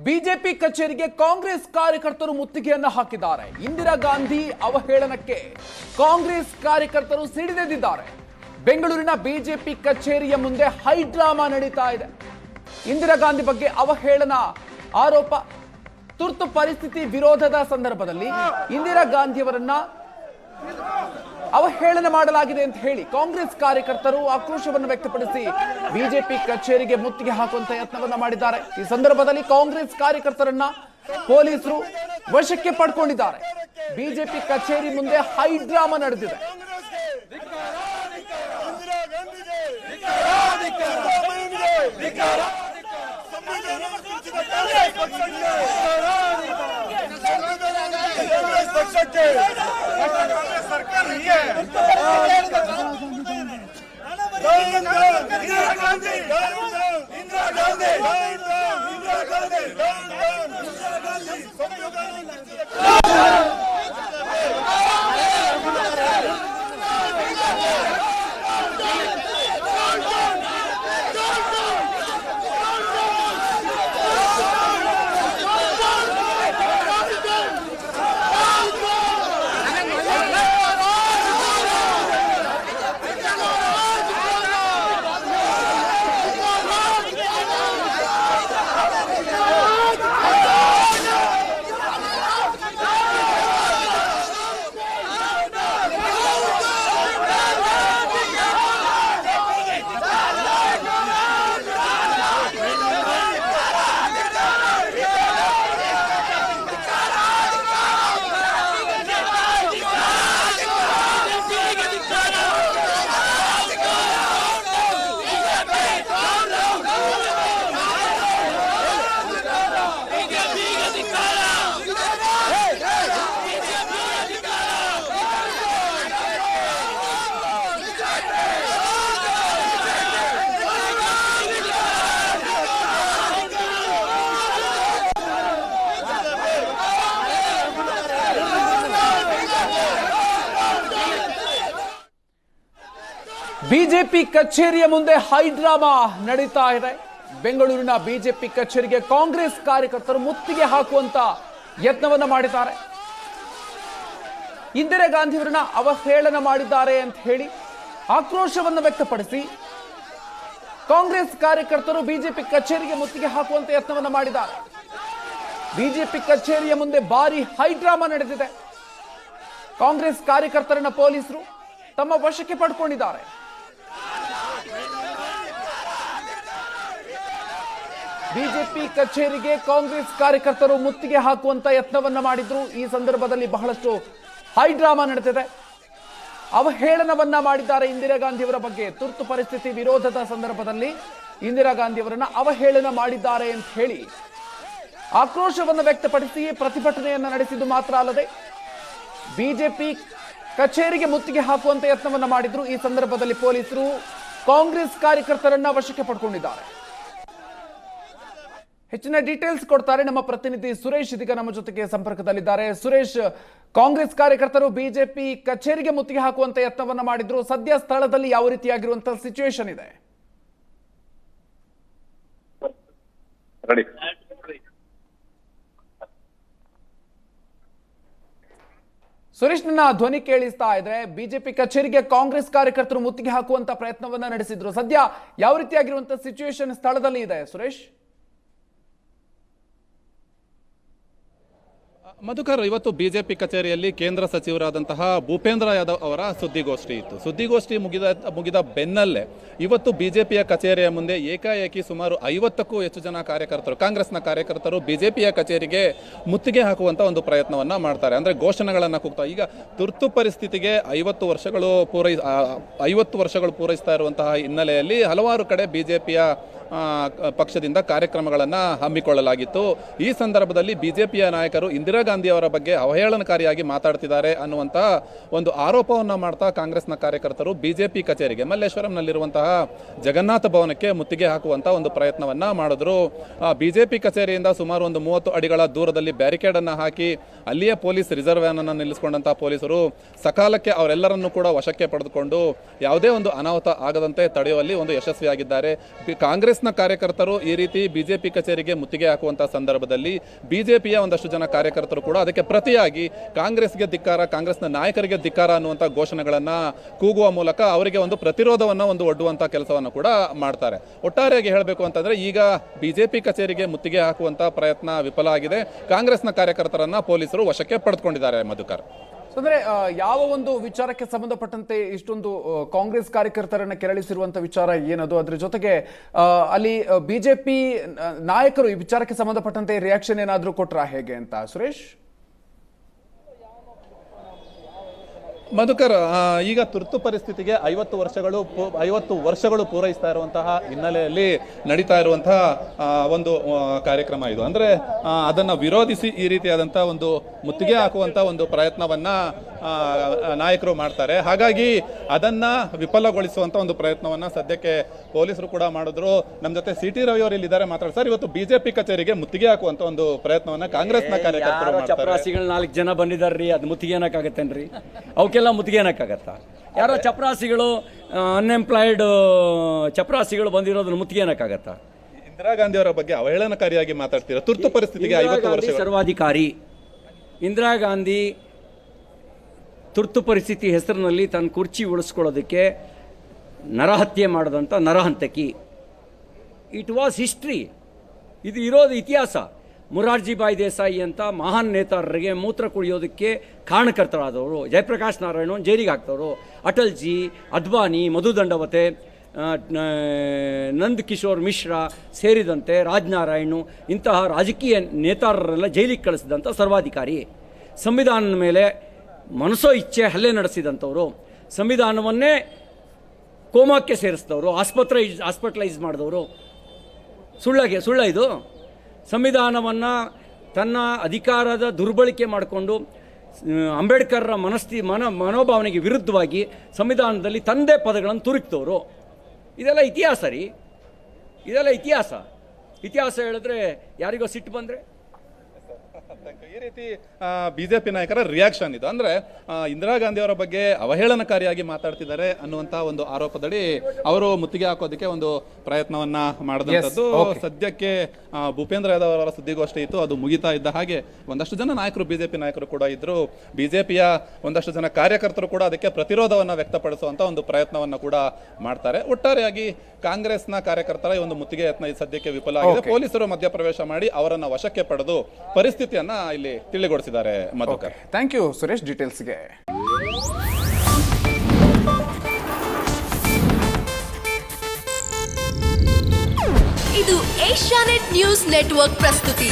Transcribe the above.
BJP ಕಚೇರಿಗೆ ಕಾಂಗ್ರೆಸ್ ಕಾರ್ಯಕರ್ತರು ಮುತ್ತಿಗೆಯನ್ನು ಹಾಕಿದ್ದಾರೆ. ಇಂದಿರಾ ಗಾಂಧಿ ಅವಹೇಳನಕ್ಕೆ ಕಾಂಗ್ರೆಸ್ ಕಾರ್ಯಕರ್ತರು ಸಿಡಿದೆದ್ದಿದ್ದಾರೆ. ಬೆಂಗಳೂರಿನ ಬಿಜೆಪಿ ಕಚೇರಿಯ ಮುಂದೆ ಹೈ ಡ್ರಾಮಾ ನಡೀತಾ ಇದೆ. ಇಂದಿರಾ ಗಾಂಧಿ ಬಗ್ಗೆ ಅವಹೇಳನ ಆರೋಪ, ತುರ್ತು ಪರಿಸ್ಥಿತಿ ವಿರೋಧದ ಸಂದರ್ಭದಲ್ಲಿ ಇಂದಿರಾ ಗಾಂಧಿಯವರನ್ನ ಅವಹೇಳನ ಮಾಡಲಾಗಿದೆ ಅಂತ ಹೇಳಿ ಕಾಂಗ್ರೆಸ್ ಕಾರ್ಯಕರ್ತರು ಆಕ್ರೋಶವನ್ನು ವ್ಯಕ್ತಪಡಿಸಿ ಬಿಜೆಪಿ ಕಚೇರಿಗೆ ಮುತ್ತಿಗೆ ಹಾಕುವಂತ ಯತ್ನವನ್ನ ಮಾಡಿದ್ದಾರೆ. ಈ ಸಂದರ್ಭದಲ್ಲಿ ಕಾಂಗ್ರೆಸ್ ಕಾರ್ಯಕರ್ತರನ್ನ ಪೊಲೀಸರು ವಶಕ್ಕೆ ಪಡ್ಕೊಂಡಿದ್ದಾರೆ. ಬಿಜೆಪಿ ಕಚೇರಿ ಮುಂದೆ ಹೈ ಡ್ರಾಮಾ ನಡೆದಿದೆ. ಬಿಜೆಪಿ ಕಚೇರಿಯ ಮುಂದೆ ಹೈ ಡ್ರಾಮಾ ನಡೀತಾ ಇದೆ. ಬೆಂಗಳೂರಿನ ಬಿಜೆಪಿ ಕಚೇರಿಗೆ ಕಾಂಗ್ರೆಸ್ ಕಾರ್ಯಕರ್ತರು ಮುತ್ತಿಗೆ ಹಾಕುವಂತ ಯತ್ನವನ್ನ ಮಾಡಿದ್ದಾರೆ. ಇಂದಿರಾ ಗಾಂಧಿಯವರನ್ನ ಅವಹೇಳನ ಮಾಡಿದ್ದಾರೆ ಅಂತ ಹೇಳಿ ಆಕ್ರೋಶವನ್ನು ವ್ಯಕ್ತಪಡಿಸಿ ಕಾಂಗ್ರೆಸ್ ಕಾರ್ಯಕರ್ತರು ಬಿಜೆಪಿ ಕಚೇರಿಗೆ ಮುತ್ತಿಗೆ ಹಾಕುವಂತ ಯತ್ನವನ್ನ ಮಾಡಿದ್ದಾರೆ. ಬಿಜೆಪಿ ಕಚೇರಿಯ ಮುಂದೆ ಭಾರಿ ಹೈ ಡ್ರಾಮಾ ನಡೆದಿದೆ. ಕಾಂಗ್ರೆಸ್ ಕಾರ್ಯಕರ್ತರನ್ನ ಪೊಲೀಸರು ತಮ್ಮ ವಶಕ್ಕೆ ಪಡ್ಕೊಂಡಿದ್ದಾರೆ. ಬಿಜೆಪಿ ಕಚೇರಿಗೆ ಕಾಂಗ್ರೆಸ್ ಕಾರ್ಯಕರ್ತರು ಮುತ್ತಿಗೆ ಹಾಕುವಂತ ಯತ್ನವನ್ನ ಮಾಡಿದ್ರು. ಈ ಸಂದರ್ಭದಲ್ಲಿ ಬಹಳಷ್ಟು ಹೈ ಡ್ರಾಮಾ ನಡೆದಿದೆ. ಅವಹೇಳನವನ್ನ ಮಾಡಿದ್ದಾರೆ ಇಂದಿರಾ ಗಾಂಧಿಯವರ ಬಗ್ಗೆ. ತುರ್ತು ಪರಿಸ್ಥಿತಿ ವಿರೋಧದ ಸಂದರ್ಭದಲ್ಲಿ ಇಂದಿರಾ ಗಾಂಧಿಯವರನ್ನ ಅವಹೇಳನ ಮಾಡಿದ್ದಾರೆ ಅಂತ ಹೇಳಿ ಆಕ್ರೋಶವನ್ನು ವ್ಯಕ್ತಪಡಿಸಿ ಪ್ರತಿಭಟನೆಯನ್ನ ನಡೆಸಿದ್ದು ಮಾತ್ರ ಅಲ್ಲದೆ ಬಿಜೆಪಿ ಕಚೇರಿಗೆ ಮುತ್ತಿಗೆ ಹಾಕುವಂತ ಯತ್ನವನ್ನ ಮಾಡಿದ್ರು. ಈ ಸಂದರ್ಭದಲ್ಲಿ ಪೊಲೀಸರು ಕಾಂಗ್ರೆಸ್ ಕಾರ್ಯಕರ್ತರನ್ನ ವಶಕ್ಕೆ ಪಡ್ಕೊಂಡಿದ್ದಾರೆ. ಹೆಚ್ಚಿನ ಡೀಟೇಲ್ಸ್ ಕೊಡ್ತಾರೆ ನಮ್ಮ ಪ್ರತಿನಿಧಿ ಸುರೇಶ್, ಇದೀಗ ನಮ್ಮ ಜೊತೆಗೆ ಸಂಪರ್ಕದಲ್ಲಿದ್ದಾರೆ. ಸುರೇಶ್, ಕಾಂಗ್ರೆಸ್ ಕಾರ್ಯಕರ್ತರು ಬಿಜೆಪಿ ಕಚೇರಿಗೆ ಮುತ್ತಿಗೆ ಹಾಕುವಂತ ಯತ್ನವನ್ನ ಮಾಡಿದ್ರು. ಸದ್ಯ ಸ್ಥಳದಲ್ಲಿ ಯಾವ ರೀತಿಯಾಗಿರುವಂತಹ ಸಿಚುವೇಶನ್ ಇದೆ? ಸುರೇಶ್, ನನ್ನ ಧ್ವನಿ ಕೇಳಿಸ್ತಾ ಇದ್ರೆ ಬಿಜೆಪಿ ಕಚೇರಿಗೆ ಕಾಂಗ್ರೆಸ್ ಕಾರ್ಯಕರ್ತರು ಮುತ್ತಿಗೆ ಹಾಕುವಂತ ಪ್ರಯತ್ನವನ್ನ ನಡೆಸಿದ್ರು. ಸದ್ಯ ಯಾವ ರೀತಿಯಾಗಿರುವಂತಹ ಸಿಚುವೇಶನ್ ಸ್ಥಳದಲ್ಲಿ ಇದೆ ಸುರೇಶ್? ಮಧುಕರ್, ಇವತ್ತು ಬಿಜೆಪಿ ಕಚೇರಿಯಲ್ಲಿ ಕೇಂದ್ರ ಸಚಿವರಾದಂತಹ ಭೂಪೇಂದ್ರ ಯಾದವ್ ಅವರ ಸುದ್ದಿಗೋಷ್ಠಿ ಇತ್ತು. ಸುದ್ದಿಗೋಷ್ಠಿ ಮುಗಿದ ಬೆನ್ನಲ್ಲೇ ಇವತ್ತು ಬಿಜೆಪಿಯ ಕಚೇರಿಯ ಮುಂದೆ ಏಕಾಏಕಿ ಸುಮಾರು 50ಕ್ಕೂ ಹೆಚ್ಚು ಜನ ಕಾರ್ಯಕರ್ತರು, ಕಾಂಗ್ರೆಸ್ನ ಕಾರ್ಯಕರ್ತರು ಬಿಜೆಪಿಯ ಕಚೇರಿಗೆ ಮುತ್ತಿಗೆ ಹಾಕುವಂತ ಒಂದು ಪ್ರಯತ್ನವನ್ನ ಮಾಡ್ತಾರೆ. ಅಂದ್ರೆ ಘೋಷಣೆಗಳನ್ನ ಕೂಗ್ತಾ ಈಗ ತುರ್ತು ಪರಿಸ್ಥಿತಿಗೆ 50 ವರ್ಷಗಳು ಪೂರೈಸ್ತಾ ಇರುವಂತಹ ಹಿನ್ನೆಲೆಯಲ್ಲಿ ಹಲವಾರು ಕಡೆ ಬಿಜೆಪಿಯ ಪಕ್ಷದಿಂದ ಕಾರ್ಯಕ್ರಮಗಳನ್ನು ಹಮ್ಮಿಕೊಳ್ಳಲಾಗಿತ್ತು. ಈ ಸಂದರ್ಭದಲ್ಲಿ ಬಿಜೆಪಿಯ ನಾಯಕರು ಇಂದಿರಾ ಗಾಂಧಿ ಅವರ ಬಗ್ಗೆ ಅವಹೇಳನಕಾರಿಯಾಗಿ ಮಾತಾಡ್ತಿದ್ದಾರೆ ಅನ್ನುವಂತಹ ಒಂದು ಆರೋಪವನ್ನು ಮಾಡ್ತಾ ಕಾಂಗ್ರೆಸ್ನ ಕಾರ್ಯಕರ್ತರು ಬಿಜೆಪಿ ಕಚೇರಿಗೆ ಮಲ್ಲೇಶ್ವರಂನಲ್ಲಿರುವಂತಹ ಜಗನ್ನಾಥ ಭವನಕ್ಕೆ ಮುತ್ತಿಗೆ ಹಾಕುವಂತ ಒಂದು ಪ್ರಯತ್ನವನ್ನ ಮಾಡಿದ್ರು. ಬಿಜೆಪಿ ಕಚೇರಿಯಿಂದ ಸುಮಾರು ಒಂದು 30 ಅಡಿಗಳ ದೂರದಲ್ಲಿ ಬ್ಯಾರಿಕೇಡ್ ಅನ್ನು ಹಾಕಿ ಅಲ್ಲಿಯೇ ಪೊಲೀಸ್ ರಿಸರ್ವ್ ವ್ಯಾನ್ ಅನ್ನು ನಿಲ್ಲಿಸಿಕೊಂಡಂತಹ ಪೊಲೀಸರು ಸಕಾಲಕ್ಕೆ ಅವರೆಲ್ಲರನ್ನೂ ಕೂಡ ವಶಕ್ಕೆ ಪಡೆದುಕೊಂಡು ಯಾವುದೇ ಒಂದು ಅನಾಹುತ ಆಗದಂತೆ ತಡೆಯುವಲ್ಲಿ ಒಂದು ಯಶಸ್ವಿಯಾಗಿದ್ದಾರೆ. ಕಾಂಗ್ರೆಸ್ ಕಾಂಗ್ರೆಸ್ನ ಕಾರ್ಯಕರ್ತರು ಈ ರೀತಿ ಬಿಜೆಪಿ ಕಚೇರಿಗೆ ಮುತ್ತಿಗೆ ಹಾಕುವಂಥ ಸಂದರ್ಭದಲ್ಲಿ ಬಿಜೆಪಿಯ ಒಂದಷ್ಟು ಜನ ಕಾರ್ಯಕರ್ತರು ಕೂಡ ಅದಕ್ಕೆ ಪ್ರತಿಯಾಗಿ ಕಾಂಗ್ರೆಸ್ಗೆ ಧಿಕ್ಕಾರ, ಕಾಂಗ್ರೆಸ್ನ ನಾಯಕರಿಗೆ ಧಿಕ್ಕಾರ ಅನ್ನುವಂಥ ಘೋಷಣೆಗಳನ್ನು ಕೂಗುವ ಮೂಲಕ ಅವರಿಗೆ ಒಂದು ಪ್ರತಿರೋಧವನ್ನು ಒಡ್ಡುವಂಥ ಕೆಲಸವನ್ನು ಕೂಡ ಮಾಡ್ತಾರೆ. ಒಟ್ಟಾರೆಯಾಗಿ ಹೇಳಬೇಕು ಅಂತಂದರೆ ಈಗ ಬಿಜೆಪಿ ಕಚೇರಿಗೆ ಮುತ್ತಿಗೆ ಹಾಕುವಂಥ ಪ್ರಯತ್ನ ವಿಫಲ ಆಗಿದೆ. ಕಾಂಗ್ರೆಸ್ನ ಕಾರ್ಯಕರ್ತರನ್ನ ಪೊಲೀಸರು ವಶಕ್ಕೆ ಪಡೆದುಕೊಂಡಿದ್ದಾರೆ. ಮಧುಕರ್, ಅಂದ್ರೆ ಯಾವ ಒಂದು ವಿಚಾರಕ್ಕೆ ಸಂಬಂಧಪಟ್ಟಂತೆ ಇಷ್ಟೊಂದು ಕಾಂಗ್ರೆಸ್ ಕಾರ್ಯಕರ್ತರನ್ನ ಕೆರಳಿಸಿರುವಂತ ವಿಚಾರ ಏನದು, ಅದ್ರ ಜೊತೆಗೆ ಅಲ್ಲಿ ಬಿಜೆಪಿ ನಾಯಕರು ಈ ವಿಚಾರಕ್ಕೆ ಸಂಬಂಧಪಟ್ಟಂತೆ ರಿಯಾಕ್ಷನ್ ಏನಾದ್ರೂ ಕೊಟ್ರಾ ಹೇಗೆ ಅಂತ ಸುರೇಶ್? ಮಧುಕರ್, ಈಗ ತುರ್ತು ಪರಿಸ್ಥಿತಿಗೆ 50 ವರ್ಷಗಳು ಪೂರೈಸ್ತಾ ಇರುವಂತಹ ಹಿನ್ನೆಲೆಯಲ್ಲಿ ನಡೀತಾ ಇರುವಂತಹ ಒಂದು ಕಾರ್ಯಕ್ರಮ ಇದು. ಅಂದರೆ ಅದನ್ನು ವಿರೋಧಿಸಿ ಈ ರೀತಿಯಾದಂಥ ಒಂದು ಮುತ್ತಿಗೆ ಹಾಕುವಂಥ ಒಂದು ಪ್ರಯತ್ನವನ್ನ ನಾಯಕರು ಮಾಡ್ತಾರೆ. ಹಾಗಾಗಿ ಅದನ್ನ ವಿಫಲಗೊಳಿಸುವಂಥ ಒಂದು ಪ್ರಯತ್ನವನ್ನ ಸದ್ಯಕ್ಕೆ ಪೊಲೀಸರು ಕೂಡ ಮಾಡಿದ್ರು. ನಮ್ಮ ಜೊತೆ ಸಿ.ಟಿ. ರವಿ ಅವರು ಇಲ್ಲಿದ್ದಾರೆ, ಮಾತಾಡ್ತಾರೆ. ಸರ್, ಇವತ್ತು ಬಿಜೆಪಿ ಕಚೇರಿಗೆ ಮುತ್ತಿಗೆ ಹಾಕುವಂಥ ಒಂದು ಪ್ರಯತ್ನವನ್ನ ಕಾಂಗ್ರೆಸ್ನ ಕಾರ್ಯಕರ್ತರು ಮಾಡ್ತಾರೆ. ಚಪರಾಸಿಗಳು 4 ಜನ ಬಂದಿದ್ದಾರ್ರಿ, ಅದು ಮುತ್ತಿಗೆ ಏನಕ್ಕಾಗತ್ತೇನ್ರಿ? ಅವಕ್ಕೆಲ್ಲ ಮುತ್ತಿಗೆ ಏನಕ್ಕಾಗತ್ತ? ಯಾರೋ ಚಪರಾಸಿಗಳು, ಅನ್ಎಂಪ್ಲಾಯ್ಡ್ ಚಪರಾಸಿಗಳು ಬಂದಿರೋದನ್ನ ಮುತ್ತಿಗೆ ಏನಕ್ಕಾಗತ್ತ? ಇಂದಿರಾ ಗಾಂಧಿ ಅವರ ಬಗ್ಗೆ ಅವಹೇಳನಕಾರಿಯಾಗಿ ಮಾತಾಡ್ತೀರಾ. ತುರ್ತು ಪರಿಸ್ಥಿತಿಗೆ 50 ವರ್ಷ ಸರ್ವಾಧಿಕಾರಿ ಇಂದಿರಾ ಗಾಂಧಿ ತುರ್ತು ಪರಿಸ್ಥಿತಿ ಹೆಸರಿನಲ್ಲಿ ತನ್ನ ಕುರ್ಚಿ ಉಳಿಸ್ಕೊಳ್ಳೋದಕ್ಕೆ ನರಹತ್ಯೆ ಮಾಡಿದಂಥ ನರಹಂತಕಿ. ಇಟ್ ವಾಸ್ ಹಿಸ್ಟ್ರಿ, ಇದು ಇರೋದು ಇತಿಹಾಸ. ಮುರಾರ್ಜಿ ಭಾಯ್ ದೇಸಾಯಿ ಅಂತ ಮಹಾನ್ ನೇತಾರರಿಗೆ ಮೂತ್ರ ಕುಡಿಯೋದಕ್ಕೆ ಕಾರಣಕರ್ತರಾದವರು, ಜಯಪ್ರಕಾಶ್ ನಾರಾಯಣ್ ಜೈಲಿಗೆ ಹಾಕ್ತವರು, ಅಟಲ್ಜಿ, ಅದ್ವಾನಿ, ಮಧು ದಂಡವತೆ, ನಂದ್ ಕಿಶೋರ್ ಮಿಶ್ರಾ ಸೇರಿದಂತೆ ರಾಜನಾರಾಯಣ್ ಇಂತಹ ರಾಜಕೀಯ ನೇತಾರರೆಲ್ಲ ಜೈಲಿಗೆ ಕಳಿಸಿದಂಥ ಸರ್ವಾಧಿಕಾರಿ. ಸಂವಿಧಾನದ ಮೇಲೆ ಮನಸೋ ಇಚ್ಛೆ ಹಲ್ಲೆ ನಡೆಸಿದಂಥವರು, ಸಂವಿಧಾನವನ್ನೇ ಕೋಮಾಕ್ಕೆ ಸೇರಿಸಿದವರು, ಹಾಸ್ಪಿಟಲೈಸ್ ಮಾಡಿದವರು. ಸುಳ್ಳ ಇದು? ಸಂವಿಧಾನವನ್ನು ತನ್ನ ಅಧಿಕಾರದ ದುರ್ಬಳಕೆ ಮಾಡಿಕೊಂಡು ಅಂಬೇಡ್ಕರ್ರ ಮನೋಭಾವನೆಗೆ ವಿರುದ್ಧವಾಗಿ ಸಂವಿಧಾನದಲ್ಲಿ ತಂದೆ ಪದಗಳನ್ನು ತುರುಕ್ತವರು. ಇದೆಲ್ಲ ಇತಿಹಾಸ ರೀ, ಇದೆಲ್ಲ ಇತಿಹಾಸ ಹೇಳಿದ್ರೆ ಯಾರಿಗೋ ಸಿಟ್ಟು ಬಂದರೆ ಈ ರೀತಿ ಬಿಜೆಪಿ ನಾಯಕರ ರಿಯಾಕ್ಷನ್ ಇದು. ಅಂದ್ರೆ ಇಂದಿರಾ ಗಾಂಧಿ ಅವರ ಬಗ್ಗೆ ಅವಹೇಳನಕಾರಿಯಾಗಿ ಮಾತಾಡ್ತಿದ್ದಾರೆ ಅನ್ನುವಂತ ಒಂದು ಆರೋಪದಡಿ ಅವರು ಮುತ್ತಿಗೆ ಹಾಕೋದಕ್ಕೆ ಒಂದು ಪ್ರಯತ್ನವನ್ನ ಮಾಡಿದಂಥದ್ದು. ಸದ್ಯಕ್ಕೆ ಭೂಪೇಂದ್ರ ಯಾದವ್ ಅವರ ಸುದ್ದಿಗೋಷ್ಠಿ ಇತ್ತು, ಅದು ಮುಗಿತಾ ಇದ್ದ ಹಾಗೆ ಒಂದಷ್ಟು ಜನ ನಾಯಕರು, ಬಿಜೆಪಿ ನಾಯಕರು ಕೂಡ ಇದ್ರು. ಬಿಜೆಪಿಯ ಒಂದಷ್ಟು ಜನ ಕಾರ್ಯಕರ್ತರು ಕೂಡ ಅದಕ್ಕೆ ಪ್ರತಿರೋಧವನ್ನ ವ್ಯಕ್ತಪಡಿಸುವಂತ ಒಂದು ಪ್ರಯತ್ನವನ್ನ ಕೂಡ ಮಾಡ್ತಾರೆ. ಒಟ್ಟಾರೆಯಾಗಿ ಕಾಂಗ್ರೆಸ್ನ ಕಾರ್ಯಕರ್ತರ ಈ ಒಂದು ಮುತ್ತಿಗೆ ಯತ್ನ ಸದ್ಯಕ್ಕೆ ವಿಫಲ ಆಗಿದೆ. ಪೊಲೀಸರು ಮಧ್ಯಪ್ರವೇಶ ಮಾಡಿ ಅವರನ್ನ ವಶಕ್ಕೆ ಪಡೆದು ಪರಿಸ್ಥಿತಿಯನ್ನ ಇಲ್ಲಿ ತಿಳಿಗೊಳಿಸಿದ್ದಾರೆ. ಮಧುಕರ್, ಥ್ಯಾಂಕ್ ಯು ಸುರೇಶ್ ಡೀಟೇಲ್ಸ್ಗೆ. ಇದು ಏಷ್ಯಾನೆಟ್ ನ್ಯೂಸ್ ನೆಟ್ವರ್ಕ್ ಪ್ರಸ್ತುತಿ.